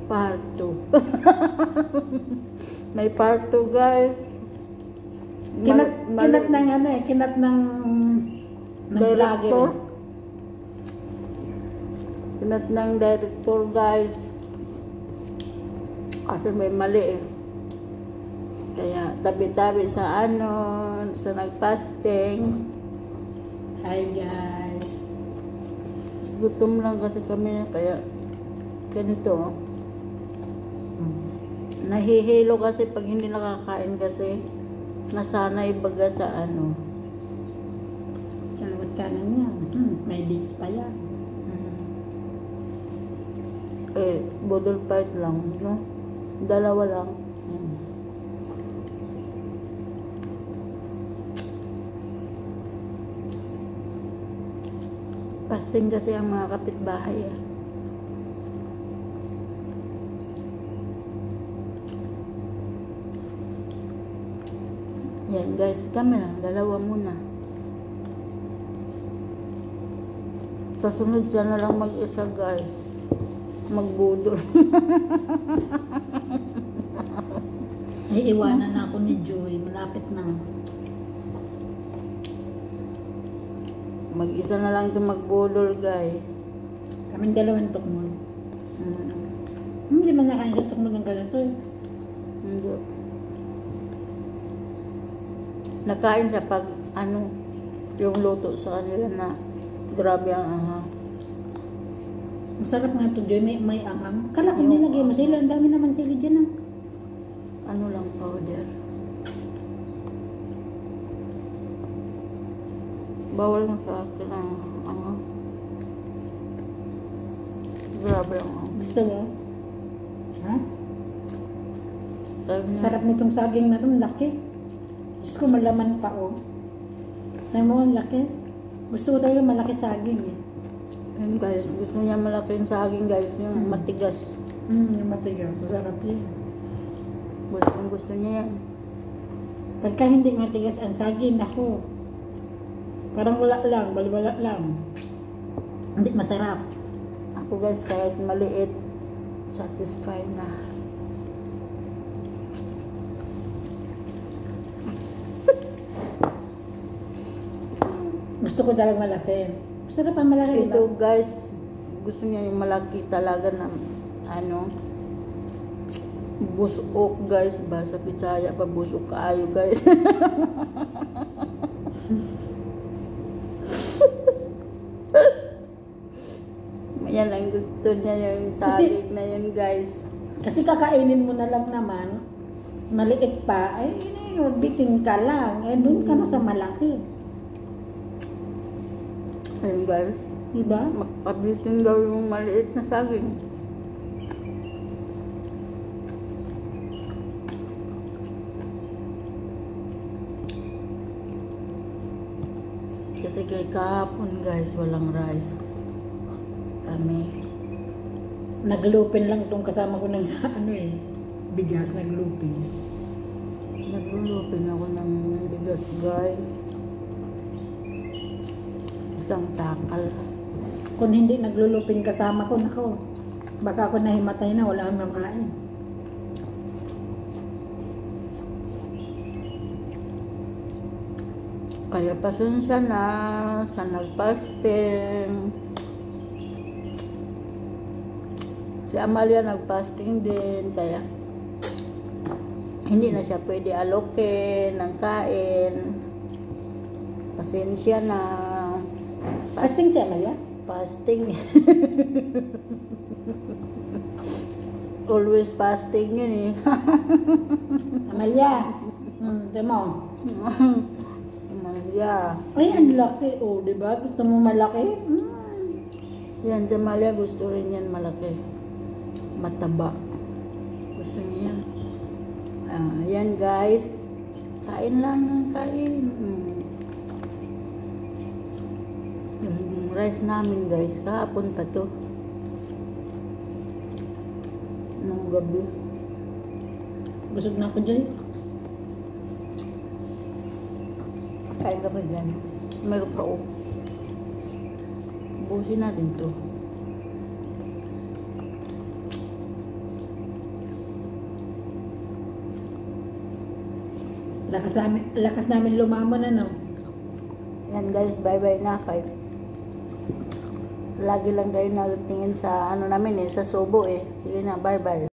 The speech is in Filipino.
part 2. May part 2 guys. Kinat ng ano eh, kinat ng director. vlogger. Kinat ng director guys. Kasi may mali eh. Kaya tabi-tabi sa ano, sa nagpasting. Hi guys. Gutom lang kasi kami kaya ganito. Nahihilo kasi pag hindi nakakain kasi nasanay baga sa ano. Kalawat kanan niya. May beach pa yan. Eh, bodol fight lang, no? Dalawa lang. Pasting kasi ang mga kapitbahay eh. Yan guys, kami lang, dalawa muna. Sa sunod siya na lang mag-isa guys. Magbudol. Ay, iwanan na ako ni Joy. Malapit na. Mag-isa na lang ito magbudol guys. Kaming dalawang tukmol. Hindi man nakain sa tukmol ng ganito eh. Hindi. Nakain siya pag ano, yung luto sa kanila na grabe ang anghang. Masarap nga ito, Joy. May anghang. Kala ko nilagay mo sila. Ang dami naman sila dyan ah. Ano lang powder. Bawal na sa akin ang anghang. Grabe ang anghang. Gusto mo? Ha? Sabi niya, Sarap nitong saging na ito. Laki. Diyos ko, malaman pa oh. Sabi mo, laki. Gusto ko talaga malaki saging eh. yun guys, gusto niya malaki yung saging guys, yung matigas. Yung matigas. Masarap yun. Gusto niya yan. Pagka hindi matigas ang saging, ako. Parang wala lang. Baliwala lang. Hindi masarap. Ako guys, kahit maliit, satisfied na. Gusto ko talagang malaki. Masarap ang malaki. Ito guys, gusto niya yung malaki talaga na ano, busok guys, ba sa Bisaya pa busok kaayo guys. Yan lang gusto niya yung saging na yun guys. Kasi kakainin mo na lang naman, maliit pa, ay bitin ka lang. Eh, doon ka na sa malaki. Ayun guys, Diba? magpabitin daw yung maliit na saging. Kasi kay kahapon guys, walang rice. Kami. Naglupin lang itong kasama ko ng sa ano eh. Bigas, naglupin. Naglulupin ako ng bigas guys. Isang takal. Kung hindi naglulupin kasama ko, nako. Baka ako nahimatay na, wala akong makain. Kaya pasensya na sa nagpasting. Si Amalia nagpasting din, kaya hindi na siya pwede alokin ng kain. Pasensya na. Fasting siya, Maria? Fasting. Always fasting yun eh. Amalia. Tama. Amalia. Ay, ang laki. Oh, diba? Gusto mo malaki? Yan, si Amalia gusto rin yan malaki. Mataba. Gusto niya yan. Yan guys. Kain lang ng kain. Yung rice namin guys, kahapon pa to. Nung gabi. Busog na ako dyan. Kain ka ba dyan? Meron pa oh. Ubusin natin to. Lakas namin lumamon, ano. Yan guys, bye-bye na kay. Lagi lang kayo nagtingin sa ano namin sa Subo eh. Sige na, bye-bye.